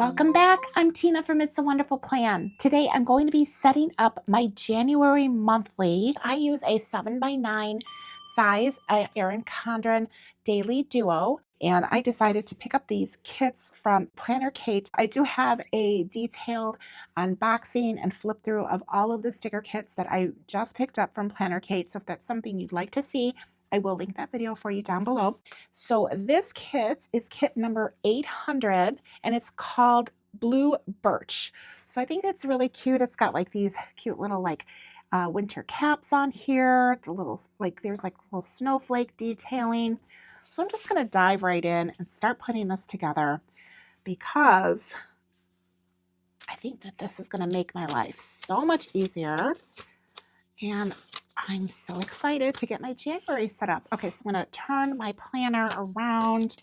Welcome back. I'm Tina from It's a Wonderful Plan. Today I'm going to be setting up my January monthly. I use a 7x9 size Erin Condren Daily Duo, and I decided to pick up these kits from Planner Kate. I do have a detailed unboxing and flip through of all of the sticker kits that I just picked up from Planner Kate. So if that's something you'd like to see, I will link that video for you down below. So this kit is kit number 800, and it's called Blue Birch. So I think it's really cute. It's got like these cute little winter caps on here. The little there's like little snowflake detailing. So I'm just going to dive right in and start putting this together because I think that this is going to make my life so much easier. And I'm so excited to get my January set up. Okay, so I'm going to turn my planner around,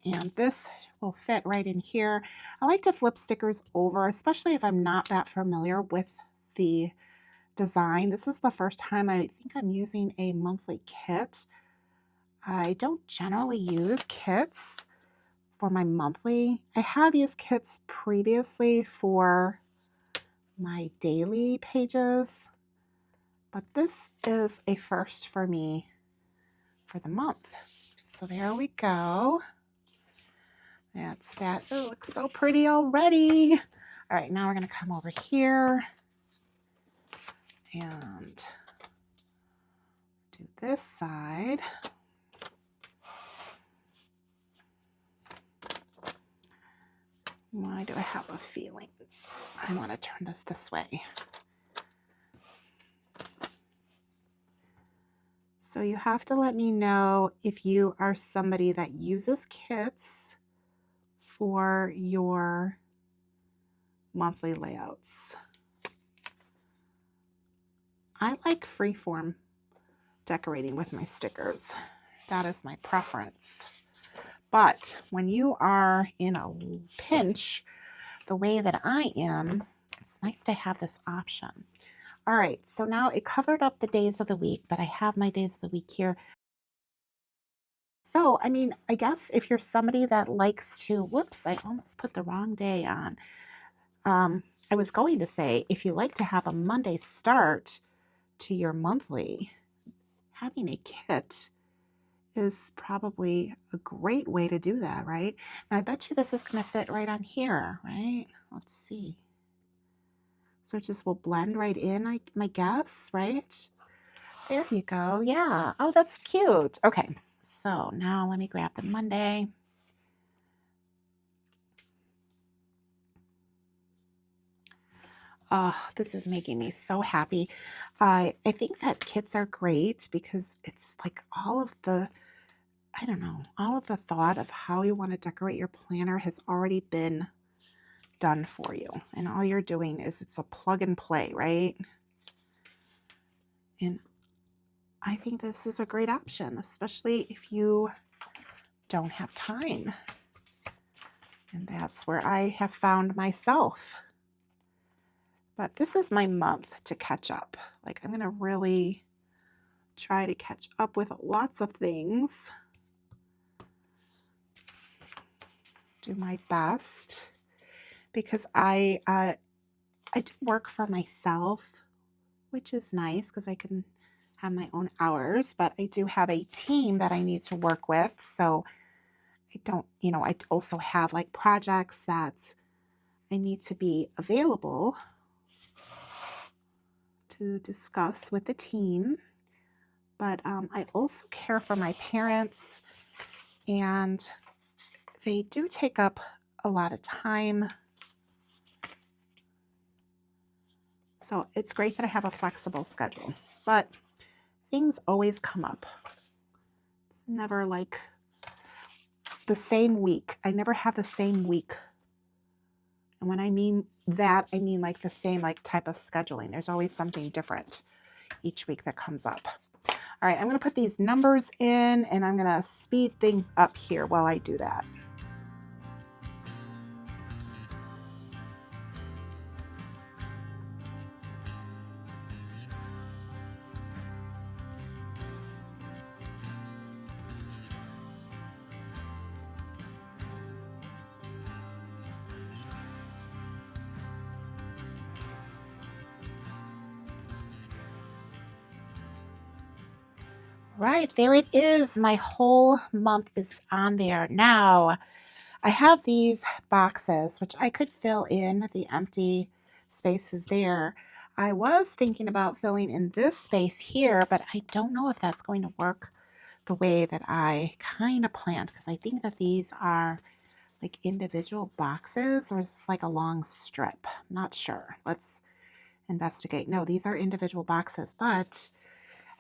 and this will fit right in here. I like to flip stickers over, especially if I'm not that familiar with the design. This is the first time I think I'm using a monthly kit. I don't generally use kits for my monthly. I have used kits previously for my daily pages, but this is a first for me for the month. So there we go. That's that. Oh, it looks so pretty already. All right, now we're going to come over here and do this side. Why do I have a feeling I want to turn this way? So you have to let me know if you are somebody that uses kits for your monthly layouts. I like freeform decorating with my stickers. That is my preference. But when you are in a pinch, the way that I am, it's nice to have this option. All right, so now it covered up the days of the week, but I have my days of the week here. So, I mean, I guess if you're somebody that likes to, whoops, I almost put the wrong day on. I was going to say, if you like to have a Monday start to your monthly, having a kit is probably a great way to do that, right? And I bet you this is going to fit right on here, right? Let's see. So it just will blend right in, my guess, right? There you go. Yeah. Oh, that's cute. Okay. So now let me grab the Monday. Oh, this is making me so happy. I think that kits are great because it's like all of the, I don't know, all of the thought of how you want to decorate your planner has already been done for you. And all you're doing is it's a plug and play, right? And I think this is a great option, especially if you don't have time. And that's where I have found myself. But this is my month to catch up. Like, I'm going to really try to catch up with lots of things. Do my best because I do work for myself, which is nice because I can have my own hours, but I do have a team that I need to work with. So I don't, I also have like projects that I need to be available to discuss with the team. But I also care for my parents, and they do take up a lot of time. So it's great that I have a flexible schedule, but things always come up. It's never like the same week. I never have the same week. And when I mean that, I mean like the same type of scheduling. There's always something different each week that comes up. All right, I'm going to put these numbers in, and I'm going to speed things up here while I do that. right, there it is. My whole month is on there. Now, I have these boxes, which I could fill in the empty spaces there. I was thinking about filling in this space here, but I don't know if that's going to work the way that I kind of planned, because I think that these are like individual boxes, or is this like a long strip? I'm not sure. Let's investigate. No, these are individual boxes, but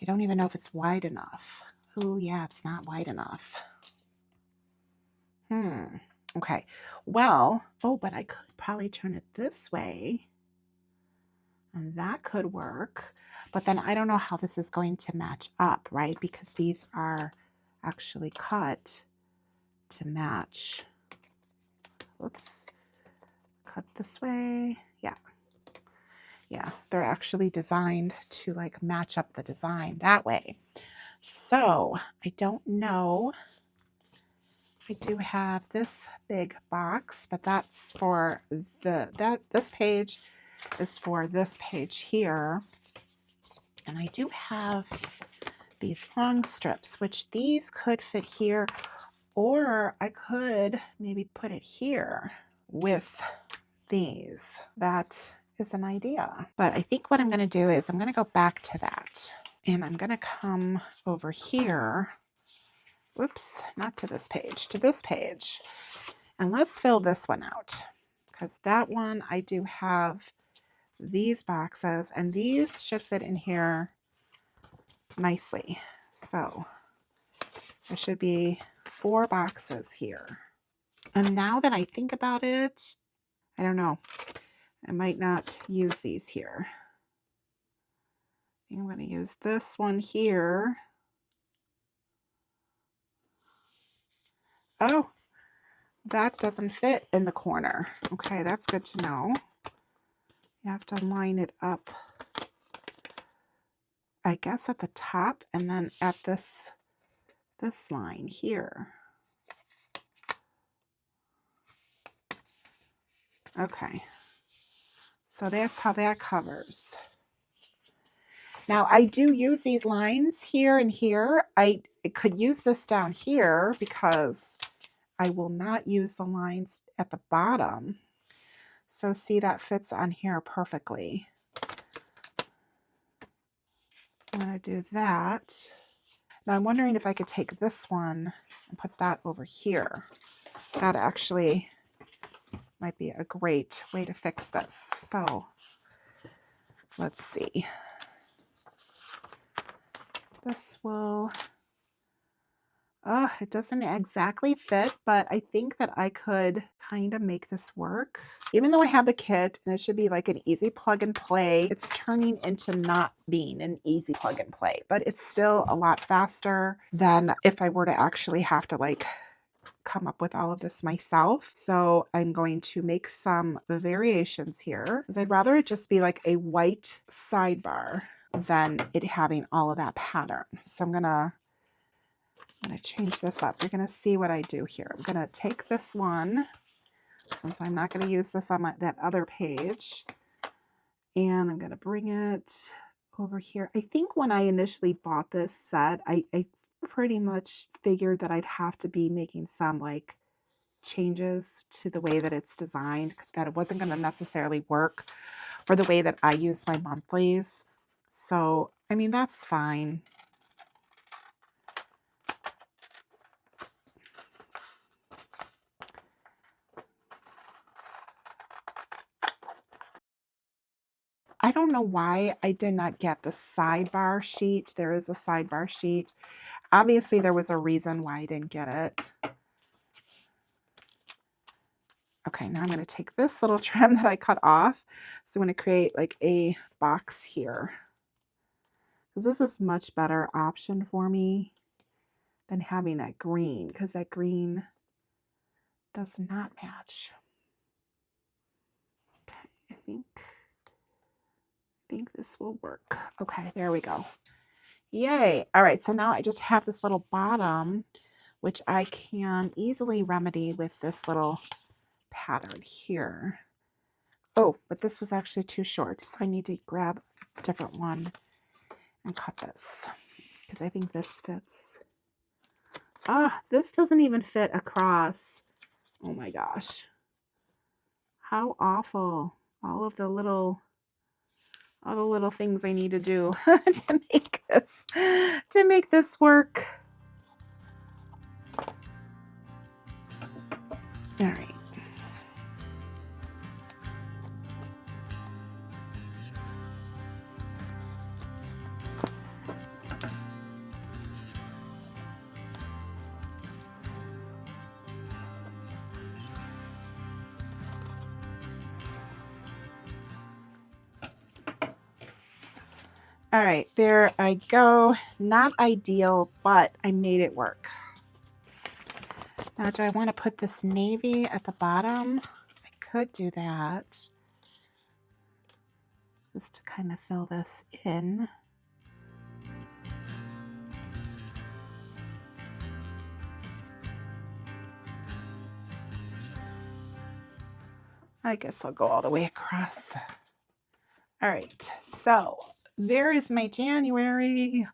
I don't even know if it's wide enough. Oh, yeah, it's not wide enough. Okay. Well, oh, but I could probably turn it this way, and that could work. But then I don't know how this is going to match up, right? Because these are actually cut to match. Oops. Cut this way. Yeah. Yeah, they're actually designed to like match up the design that way. So I don't know. I do have this big box, but that's for this page is for this page here. And I do have these long strips, which these could fit here, or I could maybe put it here with these. That is an idea. But I think what I'm going to do is I'm going to go back to that, and I'm going to come over here. Whoops, not to this page, to this page. And let's fill this one out, because that one I do have these boxes, and these should fit in here nicely. So there should be 4 boxes here. And now that I think about it, I don't know. I might not use these here. I'm going to use this one here. Oh, that doesn't fit in the corner. Okay, that's good to know. You have to line it up, I guess, at the top, and then at this line here. Okay, so that's how that covers. Now I do use these lines here and here. I could use this down here because I will not use the lines at the bottom. So see, that fits on here perfectly. I'm going to do that. Now I'm wondering if I could take this one and put that over here. That actually might be a great way to fix this. So let's see. This will, it doesn't exactly fit, but I think that I could kind of make this work. Even though I have the kit and it should be like an easy plug and play, it's turning into not being an easy plug and play, but it's still a lot faster than if I were to actually have to like come up with all of this myself. So I'm going to make some variations here, because I'd rather it just be like a white sidebar than it having all of that pattern. So I'm gonna change this up. You're gonna see what I do here. I'm gonna take this one, since I'm not gonna use this on that other page, and I'm gonna bring it over here. I think when I initially bought this set, I pretty much figured that I'd have to be making some like changes to the way that it's designed, that it wasn't going to necessarily work for the way that I use my monthlies. So, I mean, that's fine. I don't know why I did not get the sidebar sheet. There is a sidebar sheet. Obviously, there was a reason why I didn't get it. Okay, now I'm going to take this little trim that I cut off. So I'm going to create like a box here, because this is much better option for me than having that green, because that green does not match. Okay, I think this will work. Okay, there we go. Yay. All right, so now I just have this little bottom, which I can easily remedy with this little pattern here. Oh, but this was actually too short, so I need to grab a different one and cut this. because I think this fits. Ah, this doesn't even fit across. Oh my gosh. How awful. All the little things I need to do to make this work. All right. All right, there I go. Not ideal, but I made it work. Now, do I want to put this navy at the bottom? I could do that. Just to kind of fill this in. I guess I'll go all the way across. All right, so there is my January.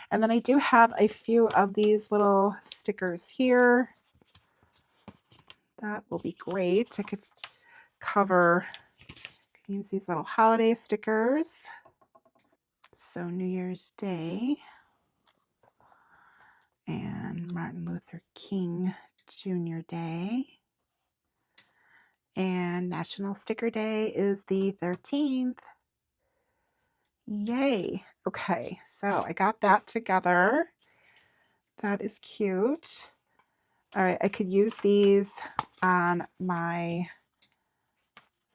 And then I do have a few of these little stickers here. That will be great. I could cover, use these little holiday stickers. So New Year's Day and Martin Luther King Jr. Day. And National Sticker Day is the 13th. Yay. Okay, so I got that together. That is cute. All right, I could use these on my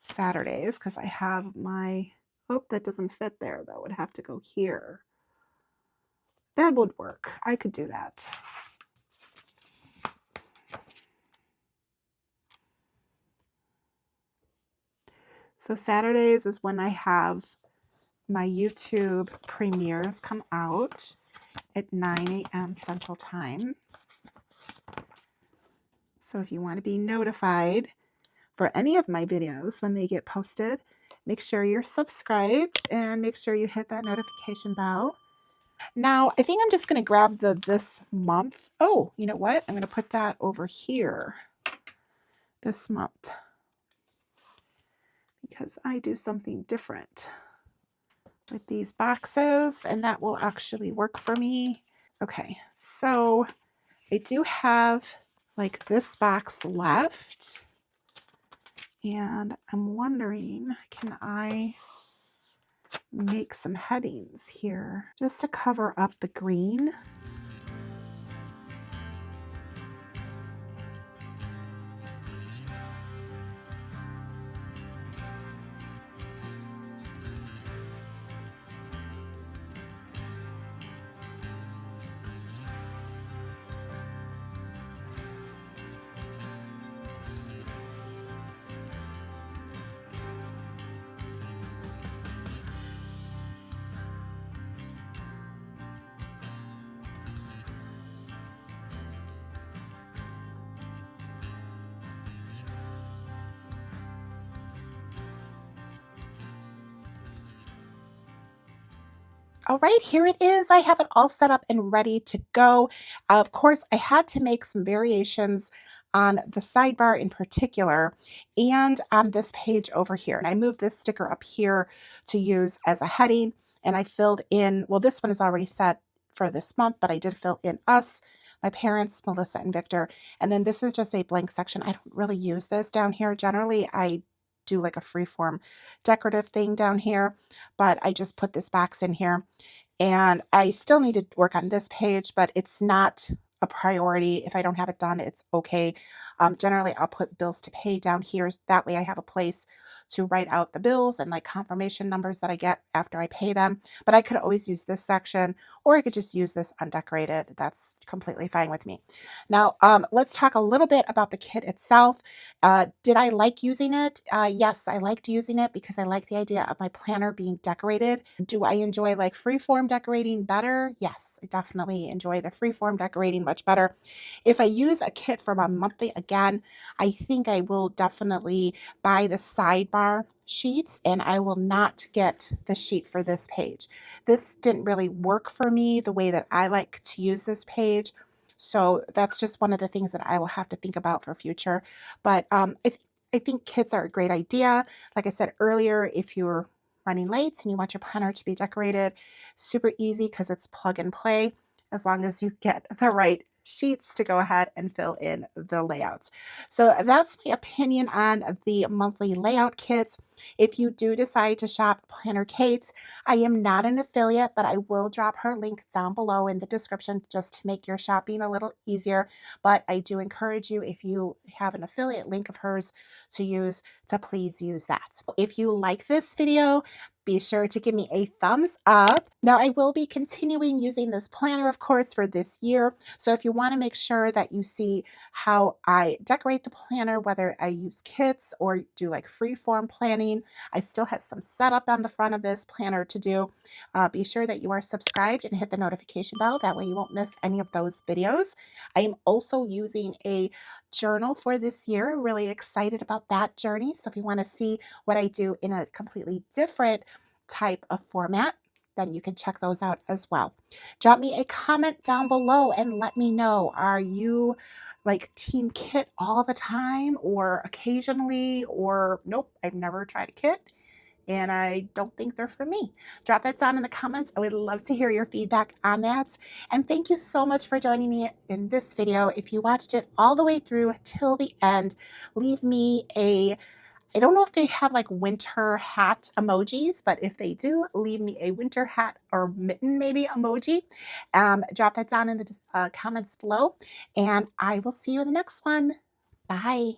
Saturdays because I have my, oh, that doesn't fit there. That would have to go here. That would work. I could do that. So Saturdays is when I have my YouTube premieres come out at 9 a.m. Central Time. So if you want to be notified for any of my videos when they get posted, make sure you're subscribed and make sure you hit that notification bell. Now, I think I'm just going to grab this month. Oh, you know what? I'm going to put that over here this month because I do something different with these boxes, and that will actually work for me. Okay, so I do have like this box left, and I'm wondering, can I make some headings here just to cover up the green? All right, here it is. I have it all set up and ready to go. Of course, I had to make some variations on the sidebar in particular and on this page over here. And I moved this sticker up here to use as a heading. And I filled in, well, this one is already set for this month, but I did fill in us, my parents, Melissa and Victor. And then this is just a blank section. I don't really use this down here. Generally, I do like a freeform decorative thing down here, but I just put this box in here. And I still need to work on this page, but it's not a priority. If I don't have it done, it's okay. Generally, I'll put bills to pay down here. That way I have a place to write out the bills and like confirmation numbers that I get after I pay them. But I could always use this section, or I could just use this undecorated. That's completely fine with me. Now, let's talk a little bit about the kit itself. Did I like using it? Yes, I liked using it because I like the idea of my planner being decorated. Do I enjoy like freeform decorating better? Yes, I definitely enjoy the freeform decorating much better. If I use a kit from a monthly again, I think I will definitely buy the sidebar sheets, and I will not get the sheet for this page. This didn't really work for me the way that I like to use this page. So that's just one of the things that I will have to think about for future. But I think kits are a great idea. Like I said earlier, if you're running late and you want your planner to be decorated, super easy because it's plug and play as long as you get the right sheets to go ahead and fill in the layouts. So that's my opinion on the monthly layout kits. If you do decide to shop Planner Kate's, I am not an affiliate, but I will drop her link down below in the description just to make your shopping a little easier. But I do encourage you, if you have an affiliate link of hers to use, to please use that. If you like this video, be sure to give me a thumbs up. Now, I will be continuing using this planner, of course, for this year. So if you want to make sure that you see how I decorate the planner, whether I use kits or do like free-form planning, I still have some setup on the front of this planner to do. Be sure that you are subscribed and hit the notification bell. That way you won't miss any of those videos. I am also using a journal for this year. Really excited about that journey. So if you want to see what I do in a completely different type of format, then you can check those out as well. Drop me a comment down below and let me know, are you like team kit all the time or occasionally, or nope, I've never tried a kit and I don't think they're for me? Drop that down in the comments. I would love to hear your feedback on that. And thank you so much for joining me in this video. If you watched it all the way through till the end, leave me a, I don't know if they have like winter hat emojis, but if they do, leave me a winter hat or mitten maybe emoji. Drop that down in the comments below, and I will see you in the next one. Bye.